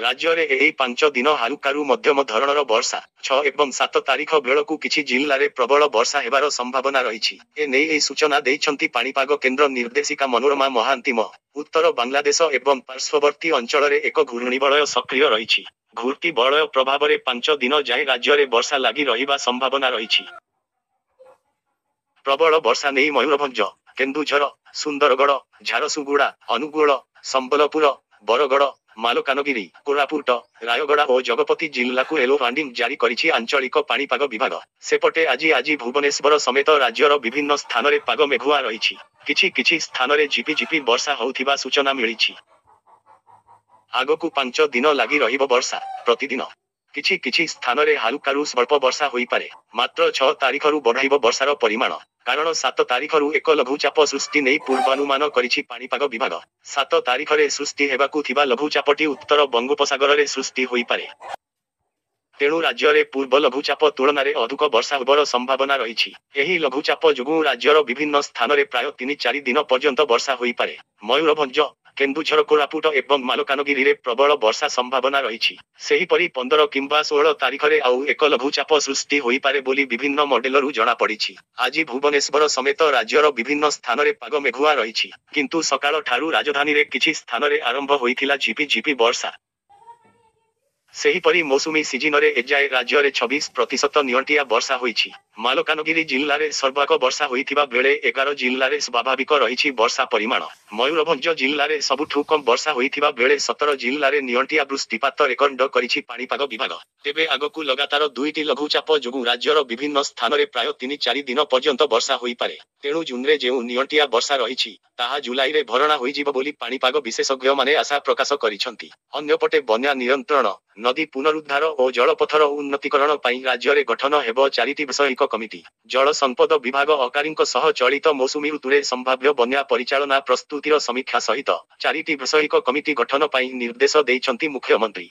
ରାଜ୍ୟରେ ଏହି 5 ଦିନ ହାଲୁକାରୁ ମଧ୍ୟମ ଧରଣର ବର୍ଷା 6 ଏବଂ 7 ତାରିଖ ବେଳକୁ କିଛି ଜିଲ୍ଲାରେ ପ୍ରବଳ ବର୍ଷା ହେବାର ସମ୍ଭାବନା ରହିଛି। ଏ ନେଇ ଏହି ସୂଚନା ଦେଇଛନ୍ତି ପାଣିପାଗ କେନ୍ଦ୍ର ନିର୍ଦ୍ଦେଶିକା ମନୋରମା ମହାନ୍ତିମ। ଉତ୍ତର ବାଂଲାଦେଶ ଏବଂ ପାର୍ଶ୍ୱବର୍ତ୍ତୀ ଅଞ୍ଚଳରେ ଏକ ଘୂର୍ଣ୍ଣିବଳୟ ସକ୍ରିୟ ରହିଛି। ଘୂର୍ଣ୍ଣିବଳୟ ପ୍ରଭାବରେ 5 ଦିନ ଯାଏଁ ରାଜ୍ୟରେ ବର୍ଷା ଲାଗି ରହିବା ସମ୍ଭାବନା ରହିଛି। ପ୍ରବଳ ବର୍ଷା ନେଇ ମୟୂରଭଞ୍ଜ, କେନ୍ଦୁଝର, ସୁନ୍ଦରଗଡ଼, ଝାରସୁଗୁଡ଼ା, ଅନୁଗୁଳ, ସମ୍ବଲପୁର, ବରଗଡ଼, ମାଲକାନଗିରି, କୋରାପୁଟ, ରାୟଗଡ଼ା ଓ ଗଜପତି ଜିଲ୍ଲାକୁ ୟେଲୋ ୱାର୍ଣ୍ଣିଂ ଜାରି କରିଛି ଆଞ୍ଚଳିକ ପାଣିପାଗ ବିଭାଗ। ସେପଟେ ଆଜି ଭୁବନେଶ୍ୱର ସମେତ ରାଜ୍ୟର ବିଭିନ୍ନ ସ୍ଥାନରେ ପାଗ ମେଘୁଆ ରହିଛି। କିଛି ସ୍ଥାନରେ ଝିପିଝିପି ବର୍ଷା ହେଉଥିବା ସୂଚନା ମିଳିଛି। ଆଗକୁ 5 ଦିନ ଲାଗି ରହିବ ବର୍ଷା। ପ୍ରତିଦିନ କିଛି ସ୍ଥାନରେ ହାଲୁକାରୁ ସ୍ୱଳ୍ପ ବର୍ଷା ହୋଇପାରେ। ମାତ୍ର 6 ତାରିଖରୁ ବଢ଼ାଇବ ବର୍ଷାର ପରିମାଣ। କାରଣ 7 ତାରିଖରୁ ଏକ ଲଘୁଚାପ ସୃଷ୍ଟି ନେଇ ପୂର୍ବାନୁମାନ କରିଛି ପାଣିପାଗ ବିଭାଗ। 7 ତାରିଖରେ ସୃଷ୍ଟି ହେବାକୁ ଥିବା ଲଘୁଚାପଟି ଉତ୍ତର ବଙ୍ଗୋପସାଗରରେ ସୃଷ୍ଟି ହୋଇପାରେ। ତେଣୁ ରାଜ୍ୟରେ ପୂର୍ବ ଲଘୁଚାପ ତୁଳନାରେ ଅଧିକ ବର୍ଷା ହେବାର ସମ୍ଭାବନା ରହିଛି। ଏହି ଲଘୁଚାପ ଯୋଗୁଁ ରାଜ୍ୟର ବିଭିନ୍ନ ସ୍ଥାନରେ ପ୍ରାୟ 3-4 ଦିନ ପର୍ଯ୍ୟନ୍ତ ବର୍ଷା ହୋଇପାରେ। ମୟୂରଭଞ୍ଜ, କେନ୍ଦୁଝର, କୋରାପୁଟ ଏବଂ ମାଲକାନଗିରିରେ ପ୍ରବଳ ବର୍ଷା ସମ୍ଭାବନା ରହିଛି। ସେହିପରି 15 କିମ୍ବା 16 ତାରିଖରେ ଆଉ ଏକ ଲଘୁଚାପ ସୃଷ୍ଟି ହୋଇପାରେ ବୋଲି ବିଭିନ୍ନ ମଡେଲରୁ ଜଣାପଡ଼ିଛି। ଆଜି ଭୁବନେଶ୍ୱର ସମେତ ରାଜ୍ୟର ବିଭିନ୍ନ ସ୍ଥାନରେ ପାଗ ମେଘୁଆ ରହିଛି। କିନ୍ତୁ ସକାଳ ଠାରୁ ରାଜଧାନୀରେ କିଛି ସ୍ଥାନରେ ଆରମ୍ଭ ହୋଇଥିଲା ଝିପିଝିପି ବର୍ଷା। ସେହିପରି ମୌସୁମୀ ସିଜିନରେ ଏଯାଏ ରାଜ୍ୟରେ 26% ନିଅଣ୍ଟିଆ ବର୍ଷା ହୋଇଛି। ମାଲକାନଗିରି ଜିଲ୍ଲାରେ ସର୍ବାଧିକ ବର୍ଷା ହୋଇଥିବା ବେଳେ 11 ଜିଲ୍ଲାରେ ସ୍ୱାଭାବିକ ରହିଛି ବର୍ଷା ପରିମାଣ। ମୟୂରଭଞ୍ଜ ଜିଲ୍ଲାରେ ସବୁଠୁ କମ୍ ବର୍ଷା ହୋଇଥିବା ବେଳେ 17 ଜିଲ୍ଲାରେ ନିଅଣ୍ଟିଆ ବୃଷ୍ଟିପାତ ରେକର୍ଡ କରିଛି ପାଣିପାଗ ବିଭାଗ। ତେବେ ଆଗକୁ ଲଗାତାର 2ଟି ଲଘୁଚାପ ଯୋଗୁଁ ରାଜ୍ୟର ବିଭିନ୍ନ ସ୍ଥାନରେ ପ୍ରାୟ 3-4 ଦିନ ପର୍ଯ୍ୟନ୍ତ ବର୍ଷା ହୋଇପାରେ। ତେଣୁ ଜୁନ୍ରେ ଯେଉଁ ନିଅଣ୍ଟିଆ ବର୍ଷା ରହିଛି, ତାହା ଜୁଲାଇରେ ଭରଣା ହୋଇଯିବ ବୋଲି ପାଣିପାଗ ବିଶେଷଜ୍ଞମାନେ ଆଶା ପ୍ରକାଶ କରିଛନ୍ତି। ଅନ୍ୟପଟେ ବନ୍ୟା ନିୟନ୍ତ୍ରଣ, ନଦୀ ପୁନରୁଦ୍ଧାର ଓ ଜଳପଥର ଉନ୍ନତୀକରଣ ପାଇଁ ରାଜ୍ୟରେ ଗଠନ ହେବ 4ଟି ବୈଷୟିକ କମିଟି। ଜଳ ସମ୍ପଦ ବିଭାଗ ଅଧିକାରୀଙ୍କ ସହ ଚଳିତ ମୌସୁମୀ ଋତୁରେ ସମ୍ଭାବ୍ୟ ବନ୍ୟା ପରିଚାଳନା ପ୍ରସ୍ତୁତିର ସମୀକ୍ଷା ସହିତ 4ଟି ବୈଷୟିକ କମିଟି ଗଠନ ପାଇଁ ନିର୍ଦ୍ଦେଶ ଦେଇଛନ୍ତି ମୁଖ୍ୟମନ୍ତ୍ରୀ।